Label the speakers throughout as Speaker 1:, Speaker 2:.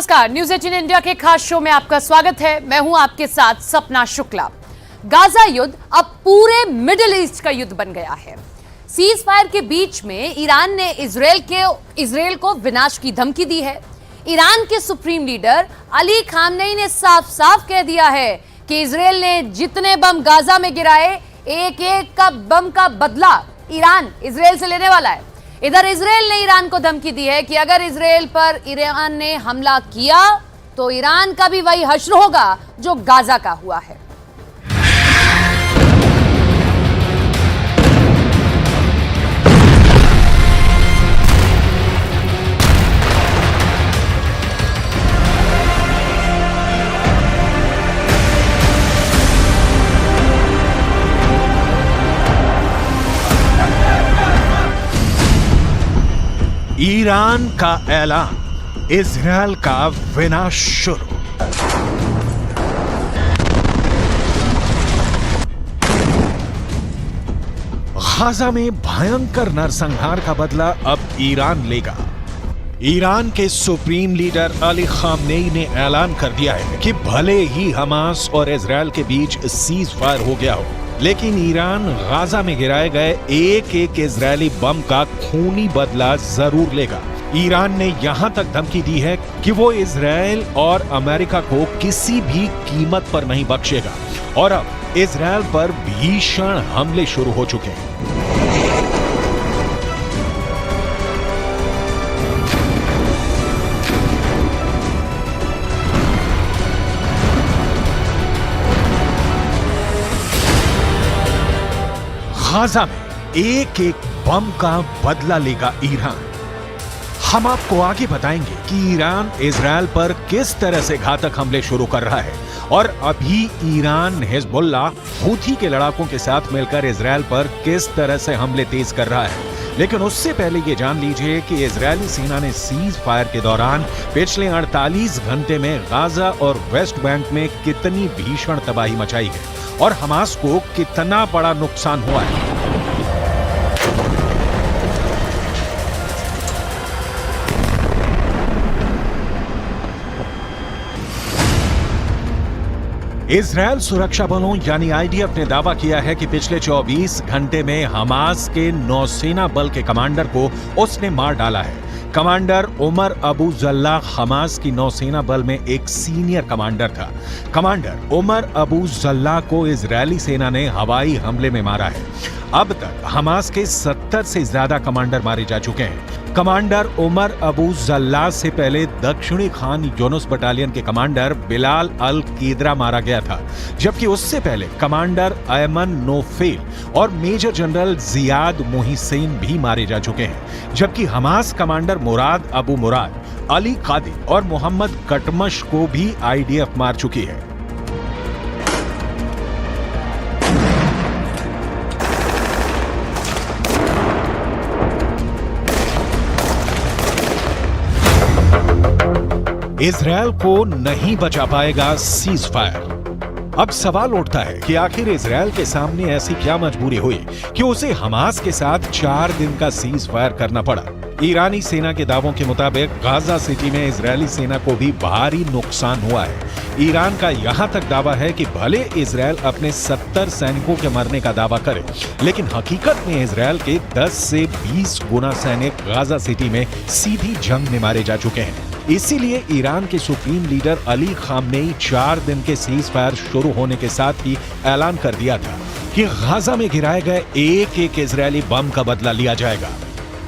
Speaker 1: नमस्कार, news 18 India के खास शो में आपका स्वागत है। मैं हूं आपके साथ सपना शुक्ला। गाजा युद्ध अब पूरे मिडिल ईस्ट का युद्ध बन गया है। सीज फायर के बीच में ईरान ने इजरायल को विनाश की धमकी दी है। ईरान के सुप्रीम लीडर अली खामनेई ने साफ साफ कह दिया है कि इजरायल ने जितने बम गाजा में गिराए, एक एक का बम का बदला ईरान इजरायल से लेने वाला है। इधर इजरायल ने ईरान को धमकी दी है कि अगर इजरायल पर ईरान ने हमला किया तो ईरान का भी वही हश्र होगा जो गाजा का हुआ है।
Speaker 2: ईरान का ऐलान, इजरायल का विनाश शुरू। गाजा में भयंकर नरसंहार का बदला अब ईरान लेगा। ईरान के सुप्रीम लीडर अली खामनेई ने ऐलान कर दिया है कि भले ही हमास और इजरायल के बीच सीज फायर हो गया हो, लेकिन ईरान गाजा में गिराए गए एक एक इजरायली बम का खूनी बदला जरूर लेगा। ईरान ने यहां तक धमकी दी है कि वो इजरायल और अमेरिका को किसी भी कीमत पर नहीं बख्शेगा और अब इजरायल पर भीषण हमले शुरू हो चुके हैं। गाजा में एक एक बम का बदला लेगा ईरान। हम आपको आगे बताएंगे कि ईरान इजरायल पर किस तरह से घातक हमले शुरू कर रहा है और अभी ईरान हिजबुल्लाह हूथी के लड़ाकों के साथ मिलकर इजरायल पर किस तरह से हमले तेज कर रहा है। लेकिन उससे पहले ये जान लीजिए कि इजरायली सेना ने सीज फायर के दौरान पिछले 48 घंटे में गाजा और वेस्ट बैंक में कितनी भीषण तबाही मचाई है और हमास को कितना बड़ा नुकसान हुआ है। इजरायल सुरक्षा बलों यानी आईडीएफ ने दावा किया है कि पिछले 24 घंटे में हमास के नौसेना बल के कमांडर को उसने मार डाला है। Commander Umar Abu Jallah Hamas की नौसेना बल में एक सीनियर कमांडर था। कमांडर उमर अबू जल्लाह को इजरायली सेना ने हवाई हमले में मारा है। अब तक हमास के 70 से ज्यादा कमांडर मारे जा चुके हैं। कमांडर उमर अबू जल्लाह से पहले दक्षिणी खान यूनुस बटालियन के कमांडर बिलाल अल कीदरा मारा गया था, जबकि उससे पहले कमांडर अयमन नोफेल और मेजर जनरल जियाद मोहिसेन भी मारे जा चुके हैं। जबकि हमास कमांडर मुराद अबू मुराद, अली कादी और मोहम्मद कटमश को भी आईडीएफ मार चुकी है। इजरायल को नहीं बचा पाएगा सीज फायर। अब सवाल उठता है कि आखिर इजरायल के सामने ऐसी क्या मजबूरी हुई कि उसे हमास के साथ 4 दिन का सीज फायर करना पड़ा। ईरानी सेना के दावों के मुताबिक गाजा सिटी में इजरायली सेना को भी भारी नुकसान हुआ है। ईरान का यहां तक दावा है कि भले इजरायल अपने 70 सैनिकों के मरने का दावा करे, लेकिन हकीकत में इजरायल के 10 से 20 गुना सैनिक गाजा सिटी में सीधी जंग में मारे जा चुके हैं। इसीलिए ईरान के सुप्रीम लीडर अली खामनेई 4 दिन के सीज फायर शुरू होने के साथ ही ऐलान कर दिया था कि गाजा में गिराए गए एक एक इजरायली बम का बदला लिया जाएगा।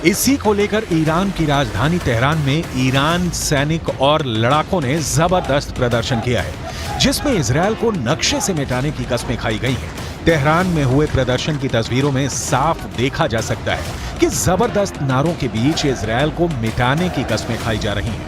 Speaker 2: इसी को लेकर ईरान की राजधानी तेहरान में ईरान सैनिक और लड़ाकों ने जबरदस्त प्रदर्शन किया है, जिसमें इजरायल को नक्शे से मिटाने की कस्में खाई गई हैं। तेहरान में हुए प्रदर्शन की तस्वीरों में साफ देखा जा सकता है कि जबरदस्त नारों के बीच इजरायल को मिटाने की कस्में खाई जा रही हैं।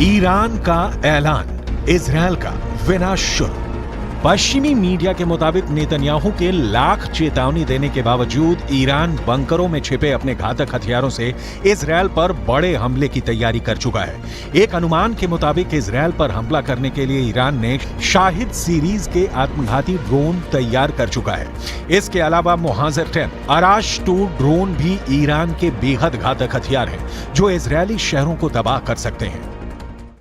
Speaker 2: ईरान का ऐलान, इजरायल का विनाश शुरू। पश्चिमी मीडिया के मुताबिक नेतन्याहू के लाख चेतावनी देने के बावजूद ईरान बंकरों में छिपे अपने घातक हथियारों से इजरायल पर बड़े हमले की तैयारी कर चुका है। एक अनुमान के मुताबिक इजरायल पर हमला करने के लिए ईरान ने शाहिद सीरीज के आत्मघाती ड्रोन तैयार कर चुका है। इसके अलावा मुहाजिर 10 अराश 2 ड्रोन भी ईरान के बेहद घातक हथियार हैं जो इजरायली शहरों को तबाह कर सकते हैं।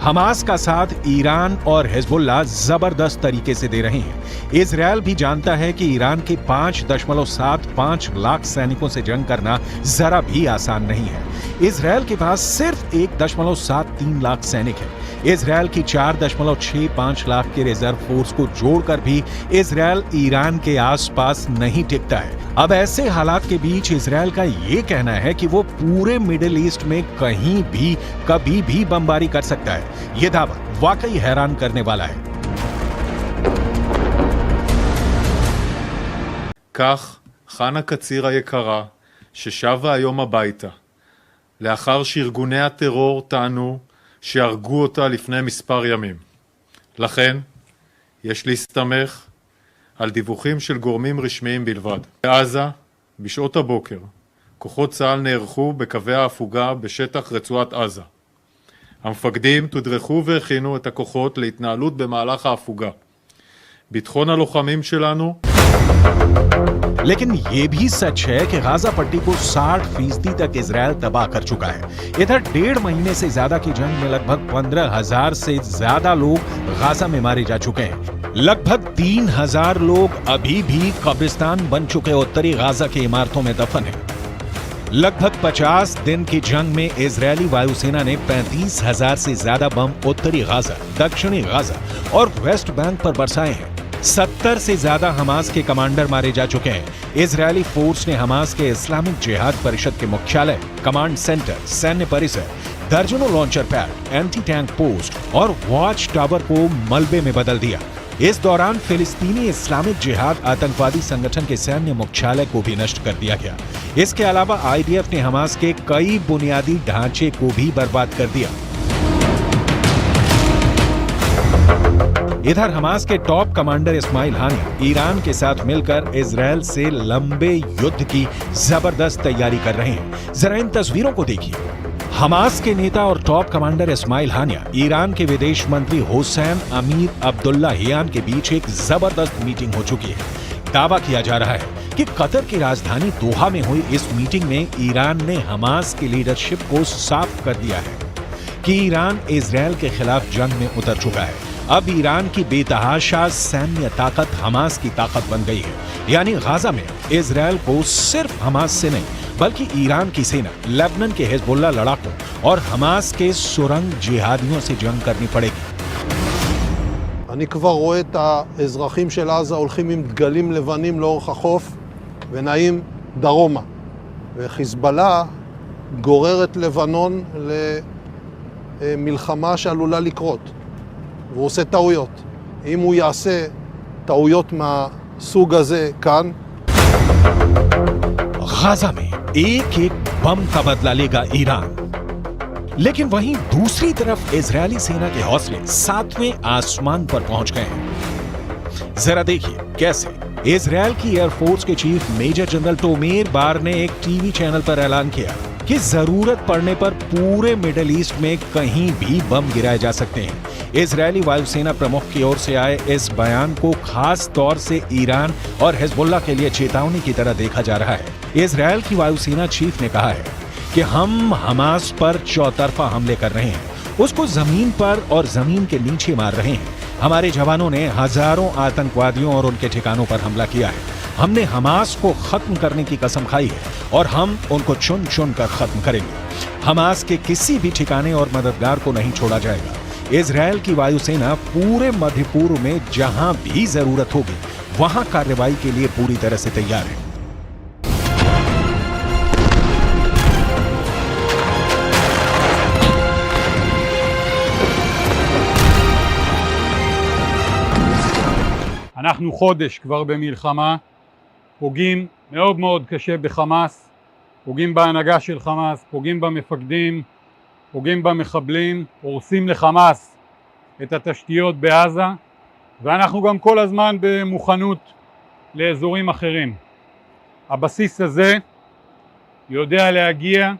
Speaker 2: हमास का साथ ईरान और हिजबुल्लाह जबरदस्त तरीके से दे रहे हैं। इजरायल भी जानता है कि ईरान के 5.75 लाख सैनिकों से जंग करना जरा भी आसान नहीं है। इजरायल के पास सिर्फ 1.73 लाख सैनिक हैं। इजरायल की 4.65 लाख के रिजर्व फोर्स को जोड़कर भी इजरायल ईरान के आसपास नहीं टिकता है। अब ऐसे हालात के बीच इजरायल का ये कहना है कि वो पूरे मिडिल ईस्ट में कहीं भी कभी भी बमबारी कर सकता है। ये दावा वाकई हैरान करने वाला है।
Speaker 3: כך חנה קציר היקרה, ששבה היום הביתה, לאחר שארגוני הטרור טענו שהרגו אותה לפני מספר ימים. לכן, יש להסתמך על דיווחים של גורמים רשמיים בלבד. בעזה, בשעות הבוקר, כוחות צה"ל נערכו בקווי ההפוגה בשטח רצועת עזה. המפקדים תודרכו והכינו את הכוחות להתנהלות במהלך ההפוגה. ביטחון הלוחמים שלנו
Speaker 2: लेकिन ये भी सच है कि गाजा पट्टी को 60% तक इजरायल तबाह कर चुका है। इधर 1.5 महीने से ज्यादा की जंग में लगभग 15,000 से ज्यादा लोग गाजा में मारे जा चुके हैं। लगभग 3,000 लोग अभी भी कब्रिस्तान बन चुके उत्तरी गाजा की इमारतों में दफन हैं। लगभग 50 दिन की जंग में इजरायली वायुसेना ने 35,000 से ज्यादा बम उत्तरी गाजा, दक्षिणी गाजा और वेस्ट बैंक पर बरसाए हैं। 70 से ज्यादा हमास के कमांडर मारे जा चुके हैं। इजरायली फोर्स ने हमास के इस्लामिक जिहाद परिषद के मुख्यालय, कमांड सेंटर, सैन्य परिसर, दर्जनों launcher pad, anti tank post और वॉच टावर को मलबे में बदल दिया। इस दौरान फिलिस्तीनी इस्लामिक जिहाद आतंकवादी संगठन के सैन्य मुख्यालय को भी नष्ट कर दिया गया। इसके अलावा आईडीएफ ने हमास के कई बुनियादी ढांचे को भी बर्बाद कर दिया। इधर हमास के टॉप कमांडर इस्माइल हानिया ईरान के साथ मिलकर इजरायल से लंबे युद्ध की जबरदस्त तैयारी कर रहे हैं। जरा इन तस्वीरों को देखिए। हमास के नेता और टॉप कमांडर इस्माइल हानिया ईरान के विदेश मंत्री हुसैन अमीर अब्दुल्लाहियान के बीच एक जबरदस्त मीटिंग हो चुकी है। दावा किया जा रहा है कि कतर की राजधानी दोहा में हुई इस मीटिंग में ईरान ने हमास की लीडरशिप को साफ कर दिया है कि ईरान इजरायल के खिलाफ जंग में उतर चुका है। अब ईरान की बेतहाशा सैन्य ताकत हमास की ताकत बन गई है। यानी गाजा में इजरायल को सिर्फ हमास से नहीं बल्कि ईरान की सेना, लेबनान के हिजबुल्लाह लड़ाकों और हमास के सुरंग जिहादियों से जंग करनी पड़ेगी।
Speaker 4: אני כבר רואה את האזרחים של עזה הולכים עם דגלים לבנים לאורך החוף ונעים דרומה. וחיזבאללה גורר את לבנון למלחמה שעלולה לקרות. והוא עושה טעויות. אם הוא יעשה טעויות מהסוג הזה כאן,
Speaker 2: गाजा में एक एक बम का बदला लेगा ईरान। लेकिन वहीं दूसरी तरफ इजरायली सेना के हौसले 7वें आसमान पर पहुंच गए हैं। जरा देखिए कैसे। इजरायल की एयरफोर्स के चीफ मेजर जनरल टोमेर बार ने एक टीवी चैनल पर ऐलान किया कि जरूरत पड़ने पर पूरे मिडिल ईस्ट में कहीं भी बम गिराए जा सकते हैं। इजरायली वायुसेना प्रमुख की ओर से आए इस बयान को खास तौर से ईरान और हिजबुल्लाह के लिए चेतावनी की तरह देखा जा रहा है। इजरायल की वायुसेना चीफ ने कहा है कि हम हमास पर चौतरफा हमले कर रहे हैं, उसको जमीन पर और जमीन के नीचे मार रहे हैं। हमारे जवानों ने हजारों आतंकवादियों और उनके ठिकानों पर हमला किया है। हमने हमास को खत्म करने की कसम खाई है और हम उनको चुन चुन कर खत्म करेंगे। हमास के किसी भी ठिकाने और मददगार को नहीं छोड़ा जाएगा। इजरायल की वायुसेना पूरे मध्य पूर्व में जहां भी जरूरत होगी वहां कार्रवाई के लिए पूरी तरह से तैयार है।
Speaker 5: אנחנו חודש כבר במלחמה, פוגעים מאוד מאוד קשה בחמאס, פוגעים בהנהגה של חמאס, פוגעים במפקדים, פוגעים במחבלים, הורסים לחמאס את התשתיות בעזה, ואנחנו גם כל הזמן במוכנות לאזורים אחרים. הבסיס הזה יודע להגיע.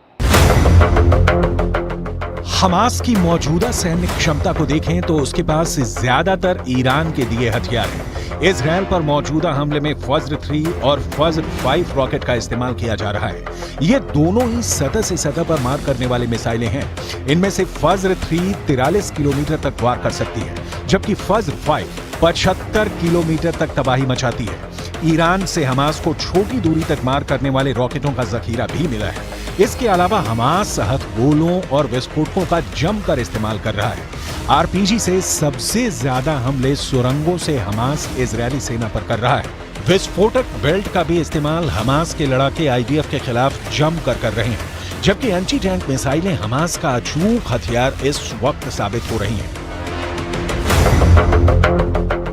Speaker 2: हमास की मौजूदा सैन्य क्षमता को देखें तो उसके पास ज्यादातर ईरान के दिए हथियार हैं। इजरायल पर मौजूदा हमले में फज्र 3 और फज्र 5 रॉकेट का इस्तेमाल किया जा रहा है। ये दोनों ही सतह से सतह पर मार करने वाले मिसाइलें हैं। इनमें से फज्र 3 43 किलोमीटर तक वार कर सकती है, जबकि फज्र 5 75 किलोमीटर तक तबाही मचाती है। ईरान से हमास को छोटी दूरी तक मार करने वाले रॉकेटों का जखीरा भी मिला है। इसके अलावा हमास हथगोलों और विस्फोटकों का जमकर इस्तेमाल कर रहा है। आरपीजी से सबसे ज्यादा हमले सुरंगों से हमास इजरायली सेना पर कर रहा है। विस्फोटक बेल्ट का भी इस्तेमाल हमास के लड़ाके आईडीएफ के खिलाफ जमकर कर रहे हैं, जबकि एंटी टैंक मिसाइलें हमास का अचूक हथियार इस वक्त साबित हो रही हैं।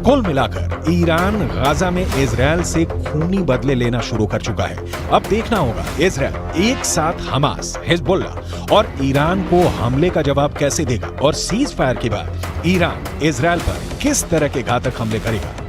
Speaker 2: कुल मिलाकर ईरान गाजा में इजरायल से खूनी बदले लेना शुरू कर चुका है। अब देखना होगा इजरायल एक साथ हमास, हिजबुल्लाह और ईरान को हमले का जवाब कैसे देगा और सीज फायर के बाद ईरान इजरायल पर किस तरह के घातक हमले करेगा।